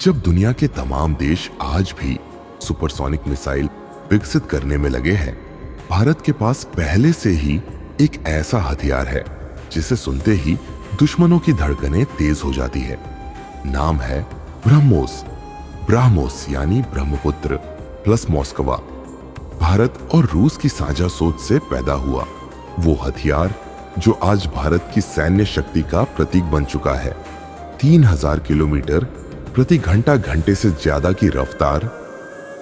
जब दुनिया के तमाम देश आज भी सुपरसोनिक मिसाइल विकसित करने में लगे हैं, भारत के पास पहले से ही एक ऐसा हथियार है जिसे सुनते ही दुश्मनों की धड़कनें तेज हो जाती है। नाम है ब्रह्मोस। ब्राह्मोस यानी ब्रह्मपुत्र प्लस मॉस्कवा। भारत और रूस की साझा सोच से पैदा हुआ वो हथियार जो आज भारत की सैन्य शक्ति का प्रतीक बन चुका है। 3000 किलोमीटर प्रति घंटे से ज्यादा की रफ्तार,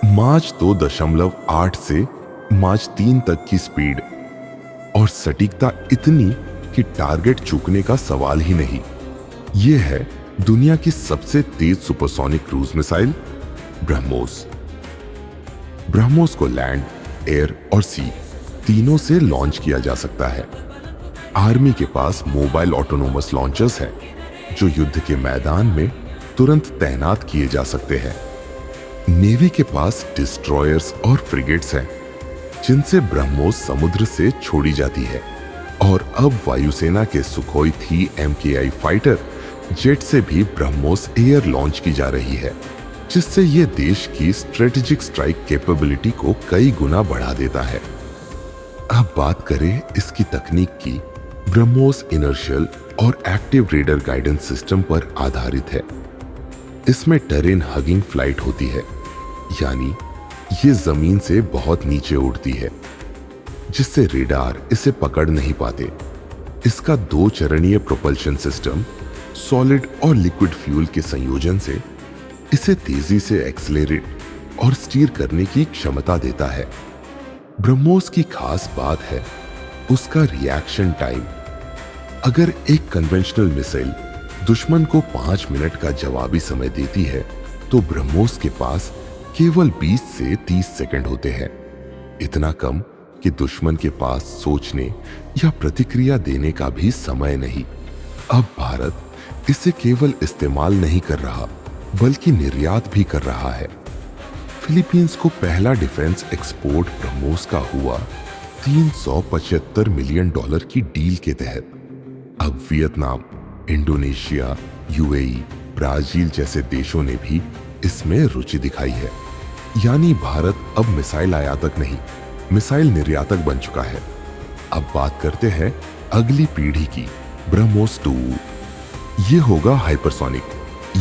माच 2.8 से माच 3 तक की स्पीड और सटीकता इतनी कि टारगेट चूकने का सवाल ही नहीं। ये है दुनिया की सबसे तेज supersonic cruise missile BrahMos. BrahMos को लैंड, एयर और सी तीनों से लॉन्च किया जा सकता है। आर्मी के पास मोबाइल ऑटोनोमस लॉन्चर्स हैं जो युद्ध के मैदान में तुरंत तैनात किए जा सकते हैं। नेवी के पास डिस्ट्रॉयर्स और फ्रिगेट्स हैं जिनसे ब्रह्मोस समुद्र से छोड़ी जाती है। और अब वायुसेना के सुखोई थी MKI फाइटर जेट से भी ब्रह्मोस एयर लॉन्च की जा रही है, जिससे ये देश की स्ट्रेटेजिक स्ट्राइक कैपेबिलिटी को कई गुना बढ़ा देता है। अब बात करें इसकी तकनीक की। ब्रह्मोस इनर्शियल और एक्टिव रेडर गाइडेंस सिस्टम पर आधारित है। इसमें टेरेन हगिंग फ्लाइट होती है, यानी ये जमीन से बहुत नीचे उड़ती है, जिससे रेडार इसे पकड़ नहीं पाते। इसका 2 चरणीय प्रोपल्शन सिस्टम सॉलिड और लिक्विड फ्यूल के संयोजन से इसे तेजी से एक्सेलरेट और स्टीयर करने की क्षमता देता है। ब्रह्मोस की खास बात है उसका रिएक्शन टाइम। अगर एक कन्वेंशनल मिसाइल दुश्मन को 5 मिनट का जवाबी समय देती है, तो ब्रह्मोस के पास केवल 20 से 30 सेकंड होते हैं। इतना कम कि दुश्मन के पास सोचने या प्रतिक्रिया देने का भी समय नहीं। अब भारत इसे केवल इस्तेमाल नहीं कर रहा, बल्कि निर्यात भी कर रहा है। फिलीपींस को पहला डिफेंस एक्सपोर्ट ब्रह्मोस का हुआ $375 मिलियन की डील के तहत। अब वियतनाम, इंडोनेशिया, UAE, ब्राजील जैसे देशों ने भी इसमें रुचि दिखाई है। यानी भारत अब मिसाइल आयातक नहीं, मिसाइल निर्यातक बन चुका है। अब बात करते हैं अगली पीढ़ी की, ब्रह्मोस 2। ये होगा हाइपरसोनिक,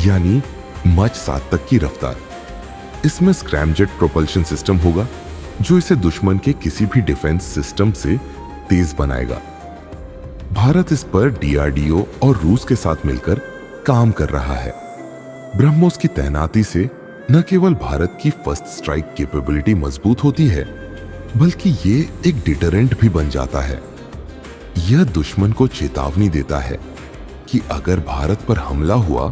यानी माच 7 तक की रफ्तार। इसमें स्क्रैमजेट प्रोपल्शन सिस्टम होगा जो इसे दुश्मन के किसी भी डिफेंस सिस्टम से तेज बनाएगा। भारत इस पर DRDO और रूस के साथ मिलकर काम कर रहा है। ब्रह्मोस की तैनाती से न केवल भारत की फर्स्ट स्ट्राइक कैपेबिलिटी मजबूत होती है, बल्कि ये एक डिटरेंट भी बन जाता है। यह दुश्मन को चेतावनी देता है कि अगर भारत पर हमला हुआ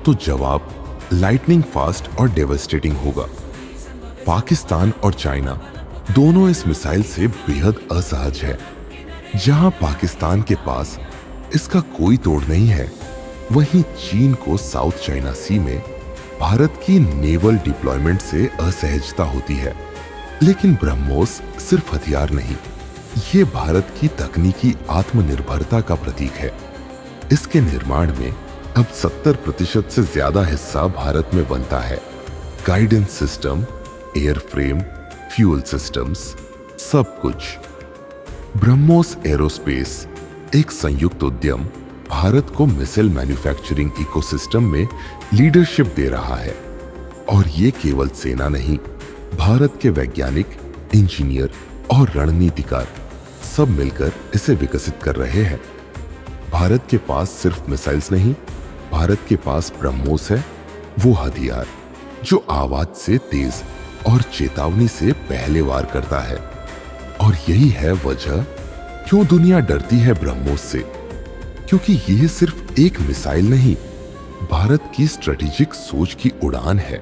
तो जवाब लाइटनिंग फास्ट और डेवास्टेटिंग होगा। पाकिस्तान और चाइना दोनों इस मिसाइल से बेहद असहज है। जहां पाकिस्तान के पास इसका कोई तोड़ नहीं है, वहीं चीन को साउथ चाइना सी में भारत की नेवल डिप्लॉयमेंट से असहजता होती है। लेकिन ब्रह्मोस सिर्फ हथियार नहीं, ये भारत की तकनीकी आत्मनिर्भरता का प्रतीक है। इसके निर्माण में अब 70% से ज्यादा हिस्सा भारत में बनता है। Guidance system, airframe, fuel systems, सब कुछ। ब्रह्मोस एरोस्पेस एक संयुक्त उद्यम भारत को मिसाइल मैन्युफैक्चरिंग इकोसिस्टम में लीडरशिप दे रहा है। और ये केवल सेना नहीं, भारत के वैज्ञानिक, इंजीनियर और रणनीतिकार सब मिलकर इसे विकसित कर रहे हैं। भारत के पास सिर्फ मिसाइल्स नहीं, भारत के पास ब्रह्मोस है, वो हथियार जो आवाज से तेज और चेतावनी से पहले वार करता है। और यही है वजह क्यों दुनिया डरती है ब्रह्मोस से, क्योंकि यह सिर्फ एक मिसाइल नहीं, भारत की स्ट्रेटेजिक सोच की उड़ान है।